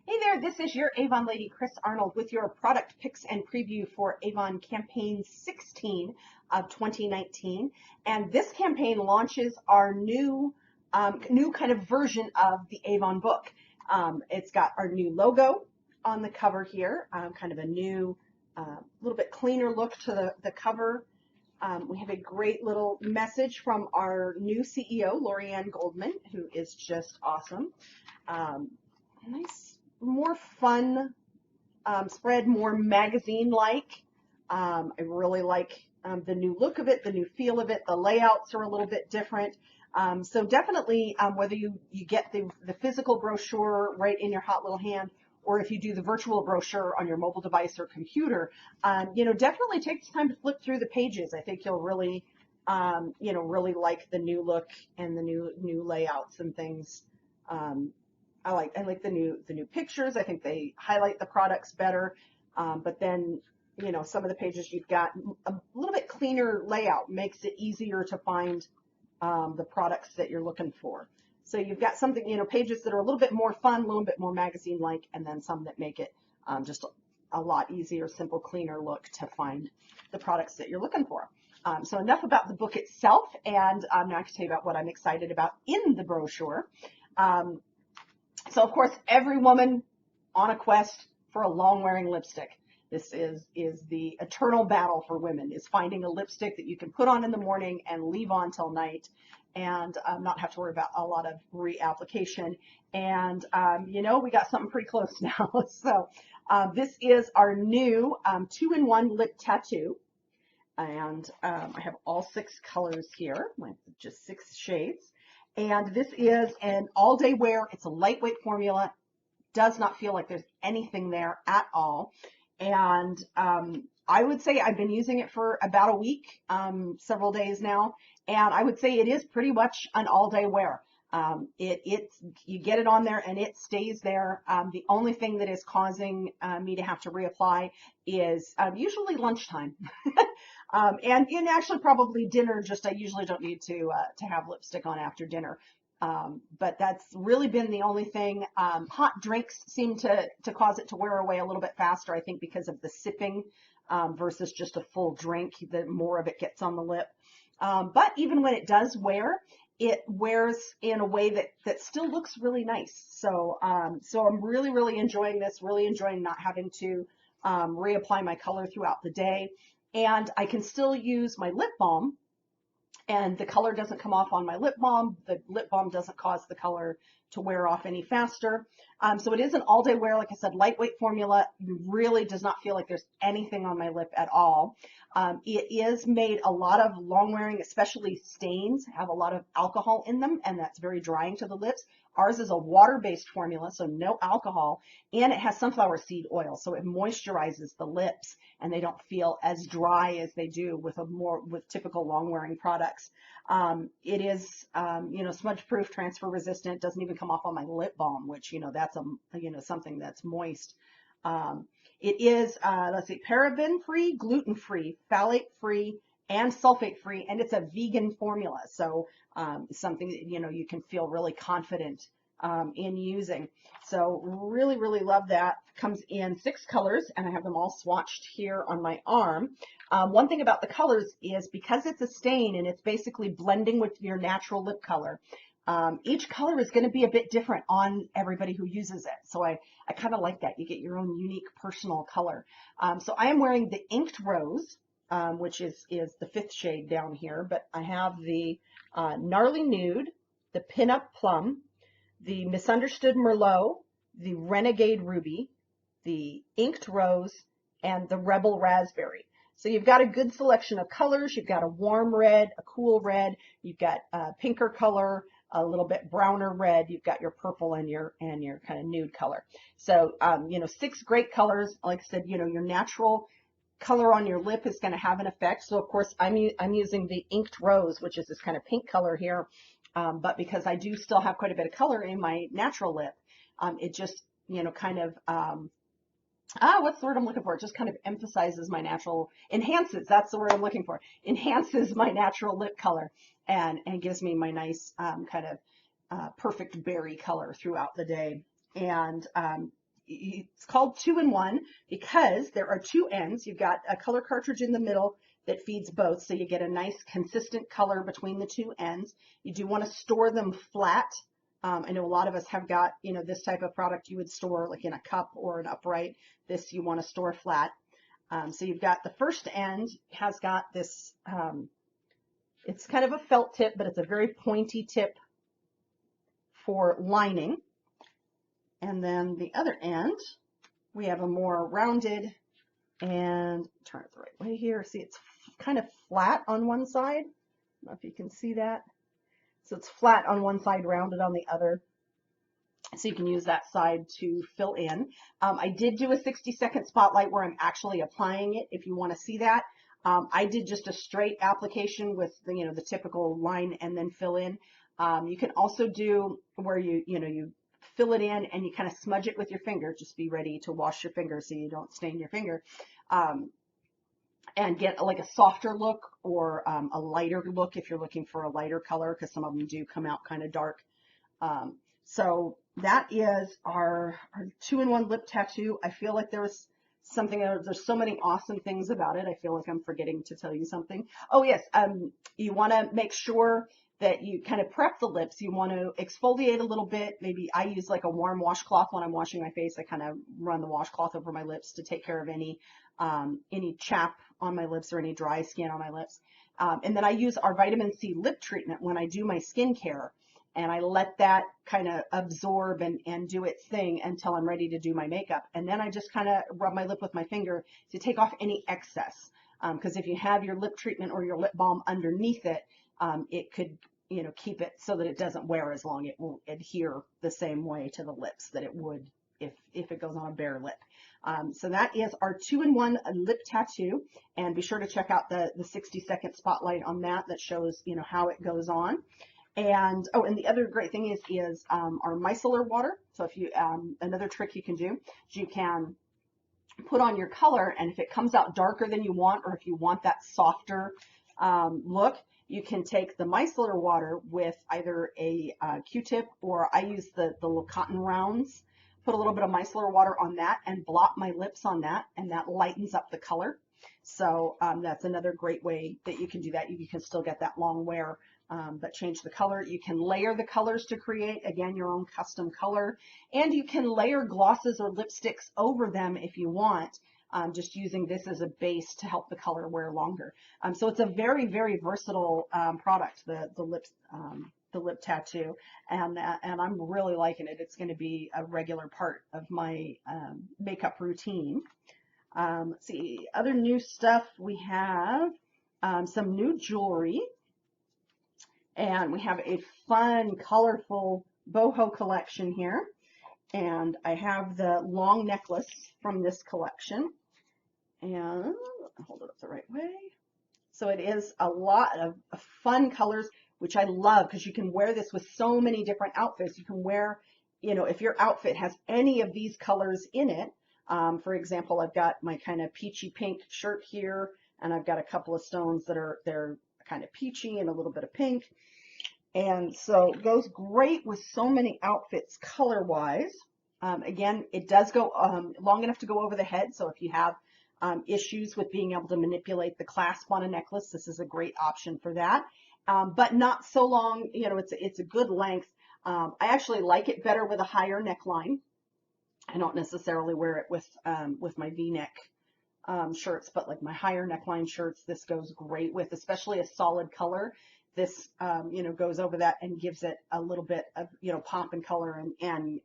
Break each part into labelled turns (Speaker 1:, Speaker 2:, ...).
Speaker 1: Hey there, this is your Avon lady, Chris Arnold, with your product picks and preview for Avon Campaign 16 of 2019. And this campaign launches our new kind of version of the Avon book. It's got our new logo on the cover here, kind of a new, little bit cleaner look to the cover. We have a great little message from our new CEO, Lorianne Goldman, who is just awesome. Nice, more fun spread, more magazine-like. I really like the new look of it, the new feel of it. The layouts are a little bit different. So definitely, whether you get the physical brochure right in your hot little hand, or if you do the virtual brochure on your mobile device or computer, definitely take the time to flip through the pages. I think you'll really, really like the new look and the new layouts and things. I like the new pictures. I think they highlight the products better. But then, some of the pages you've got a little bit cleaner layout, makes it easier to find the products that you're looking for. So you've got something, pages that are a little bit more fun, a little bit more magazine-like, and then some that make it just a lot easier, simple, cleaner look to find the products that you're looking for. So enough about the book itself, and now I can tell you about what I'm excited about in the brochure. So of course, every woman on a quest for a long-wearing lipstick. This is the eternal battle for women, is finding a lipstick that you can put on in the morning and leave on till night, and not have to worry about a lot of reapplication. And we got something pretty close now. So this is our new 2-in-1 lip tattoo, and I have all 6 colors here, just 6 shades. And this is an all-day wear. It's a lightweight formula. Does not feel like there's anything there at all. And I would say I've been using it for about a week, several days now. And I would say it is pretty much an all-day wear. You get it on there and it stays there. The only thing that is causing me to have to reapply is usually lunchtime. And actually probably dinner, I usually don't need to have lipstick on after dinner. But that's really been the only thing. Hot drinks seem to cause it to wear away a little bit faster, I think, because of the sipping versus just a full drink. The more of it gets on the lip. But even when it does wear, it wears in a way that still looks really nice. So I'm really, really enjoying this, really enjoying not having to reapply my color throughout the day. And I can still use my lip balm, and the color doesn't come off on my lip balm. The lip balm doesn't cause the color to wear off any faster. So it is an all-day wear, like I said, lightweight formula. Really does not feel like there's anything on my lip at all. It is made a lot of long-wearing, especially stains, have a lot of alcohol in them, and that's very drying to the lips. Ours is a water-based formula, so no alcohol, and it has sunflower seed oil, so it moisturizes the lips, and they don't feel as dry as they do with typical long-wearing products. It is, smudge-proof, transfer-resistant. Doesn't even come off on my lip balm, which that's something that's moist. It is, paraben-free, gluten-free, phthalate-free, and sulfate-free, and it's a vegan formula. So something that, you can feel really confident in using. So really, really love that. Comes in 6 colors, and I have them all swatched here on my arm. One thing about the colors is because it's a stain and it's basically blending with your natural lip color, each color is going to be a bit different on everybody who uses it. So I kind of like that. You get your own unique personal color. So I am wearing the Inked Rose, which is the 5th shade down here, but I have the Gnarly Nude, the Pinup Plum, the Misunderstood Merlot, the Renegade Ruby, the Inked Rose, and the Rebel Raspberry. So you've got a good selection of colors. You've got a warm red, a cool red, you've got a pinker color, a little bit browner red, you've got your purple and your kind of nude color. So 6 great colors. Like I said, your natural color on your lip is going to have an effect. So of course I'm using the Inked Rose, which is this kind of pink color here. But because I do still have quite a bit of color in my natural lip, it just, kind of, what's the word I'm looking for? It just kind of emphasizes my enhances, that's the word I'm looking for, enhances my natural lip color and gives me my nice kind of perfect berry color throughout the day. And it's called 2-in-1 because there are two ends. You've got a color cartridge in the middle that feeds both, so you get a nice consistent color between the two ends. You do want to store them flat. I know a lot of us have got, you know, this type of product you would store like in a cup or an upright. This you want to store flat. So you've got the first end has got this, it's kind of a felt tip, but it's a very pointy tip for lining. And then the other end, we have a more rounded, and turn it the right way here. See, it's kind of flat on one side. I don't know if you can see that. So it's flat on one side, rounded on the other. So you can use that side to fill in. I did do a 60-second spotlight where I'm actually applying it if you want to see that. I did just a straight application with the, you know, the typical line and then fill in. You can also do where you fill it in and you kind of smudge it with your finger. Just be ready to wash your finger so you don't stain your finger. And get like a softer look or a lighter look if you're looking for a lighter color, because some of them do come out kind of dark. So that is our 2-in-1 lip tattoo. I feel like there's something, there's so many awesome things about it. I feel like I'm forgetting to tell you something. Oh yes, you want to make sure that you kind of prep the lips. You want to exfoliate a little bit. Maybe I use like a warm washcloth when I'm washing my face. I kind of run the washcloth over my lips to take care of any chapp on my lips or any dry skin on my lips. And then I use our vitamin C lip treatment when I do my skincare, and I let that kind of absorb and do its thing until I'm ready to do my makeup. And then I just kind of rub my lip with my finger to take off any excess. Because if you have your lip treatment or your lip balm underneath it, it could, you know, keep it so that it doesn't wear as long. It won't adhere the same way to the lips that it would if it goes on a bare lip. So that is our 2-in-1 lip tattoo, and be sure to check out the 60-second spotlight on that shows, you know, how it goes on. And oh, and the other great thing is our micellar water. So if you another trick you can do is you can put on your color, and if it comes out darker than you want, or if you want that softer look, you can take the micellar water with either a Q-tip, or I use the little cotton rounds. Put a little bit of micellar water on that and blot my lips on that, and that lightens up the color. So that's another great way that you can do that. You can still get that long wear, but change the color. You can layer the colors to create, again, your own custom color. And you can layer glosses or lipsticks over them if you want, just using this as a base to help the color wear longer. So it's a very, very versatile product, the lip tattoo, and I'm really liking it. It's going to be a regular part of my makeup routine. Let's see, other new stuff, we have some new jewelry, and we have a fun, colorful boho collection here, and I have the long necklace from this collection, and hold it up the right way. So it is a lot of fun colors, which I love, because you can wear this with so many different outfits. You can wear, you know, if your outfit has any of these colors in it. For example, I've got my kind of peachy pink shirt here, and I've got a couple of stones that they're kind of peachy and a little bit of pink. And so it goes great with so many outfits color-wise. Again, it does go long enough to go over the head, so if you have issues with being able to manipulate the clasp on a necklace, this is a great option for that. But not so long, you know, it's a good length. I actually like it better with a higher neckline. I don't necessarily wear it with my V-neck shirts, but like my higher neckline shirts, this goes great with, especially a solid color. This, you know, goes over that and gives it a little bit of, you know, pop and color, and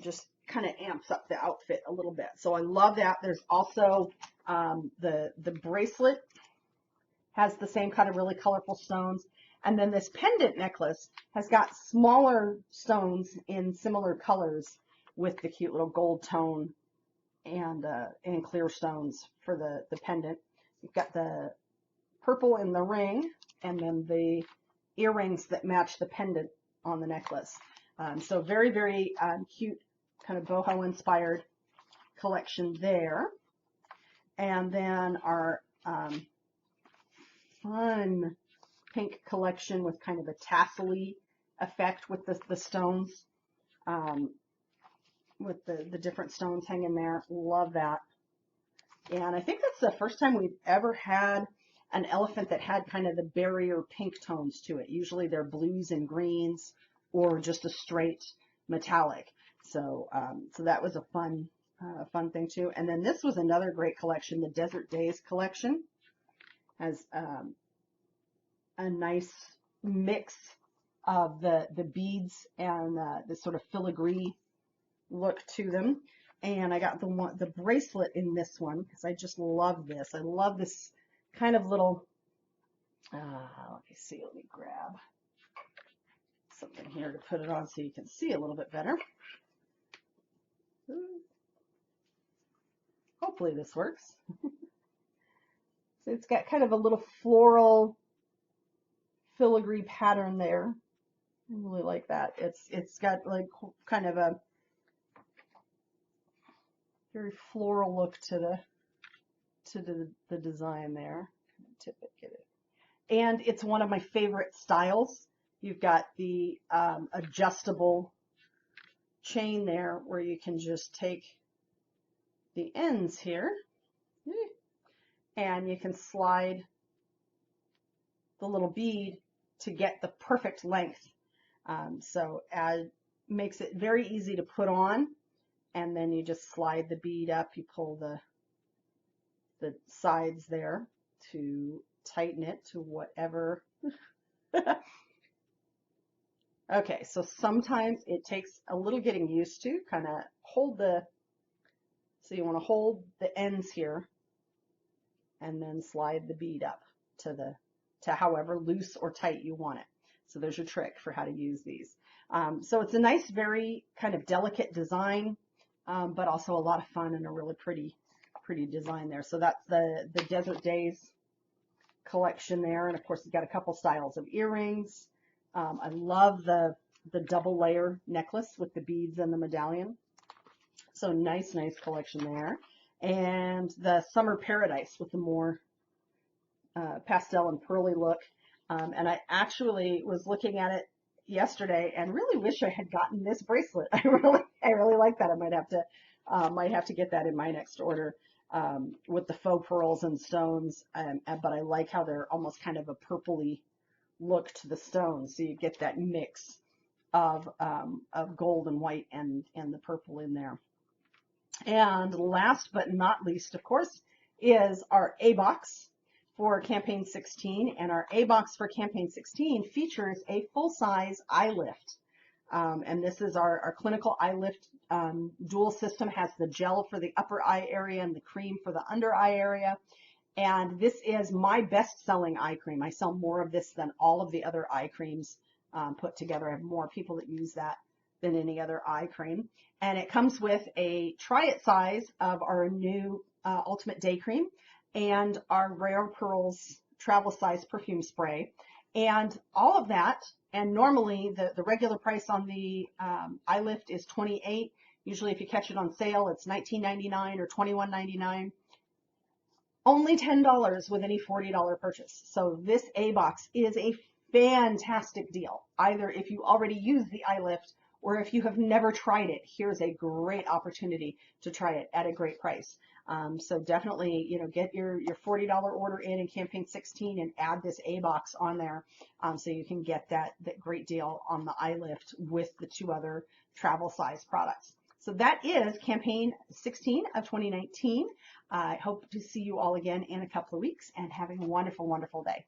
Speaker 1: just kind of amps up the outfit a little bit. So I love that. There's also the bracelet has the same kind of really colorful stones. And then this pendant necklace has got smaller stones in similar colors with the cute little gold tone and clear stones for the pendant. You've got the purple in the ring, and then the earrings that match the pendant on the necklace. So very, very cute, kind of boho inspired collection there. And then our fun pink collection with kind of a tassel-y effect with the stones. with the different stones hanging there. Love that. And I think that's the first time we've ever had an elephant that had kind of the berry or pink tones to it. Usually they're blues and greens or just a straight metallic. So so that was a fun thing too. And then this was another great collection, the Desert Days collection. Has a nice mix of the beads and the sort of filigree look to them. And I got the bracelet in this one because I just love this. I love this kind of little, let me see, let me grab something here to put it on so you can see a little bit better. Hopefully this works. So it's got kind of a little floral filigree pattern there. I really like that. It's got like kind of a very floral look to the design there. Tip it, get it. And it's one of my favorite styles. You've got the adjustable chain there where you can just take the ends here and you can slide the little bead to get the perfect length. So makes it very easy to put on, and then you just slide the bead up. You pull the sides there to tighten it to whatever. Okay, so sometimes it takes a little getting used to. Kind of so you want to hold the ends here and then slide the bead up to however loose or tight you want it. So there's your trick for how to use these. So it's a nice, very kind of delicate design, but also a lot of fun and a really pretty design there. So that's the Desert Days collection there. And of course, it's got a couple styles of earrings. I love the double layer necklace with the beads and the medallion. So nice collection there. And the Summer Paradise with the more pastel and pearly look. And I actually was looking at it yesterday and really wish I had gotten this bracelet. I really like that. I might have to get that in my next order with the faux pearls and stones. But I like how they're almost kind of a purpley look to the stones, so you get that mix of gold and white and the purple in there. And last but not least, of course, is our A box for Campaign 16, and our A box for Campaign 16 features a full-size eye lift. And this is our clinical eye lift dual system. Has the gel for the upper eye area and the cream for the under eye area. And this is my best-selling eye cream. I sell more of this than all of the other eye creams put together. I have more people that use that than any other eye cream. And it comes with a try-it size of our new Ultimate Day Cream and our Rare Pearls travel size perfume spray. And all of that, and normally the regular price on the eye lift is $28. Usually if you catch it on sale, it's $19.99 or $21.99. Only $10 with any $40 purchase. So this A box is a fantastic deal. Either if you already use the eye lift or if you have never tried it, here's a great opportunity to try it at a great price. So definitely, get your $40 order in Campaign 16 and add this A box on there so you can get that great deal on the eye lift with the two other travel size products. So that is Campaign 16 of 2019. I hope to see you all again in a couple of weeks, and having a wonderful, wonderful day.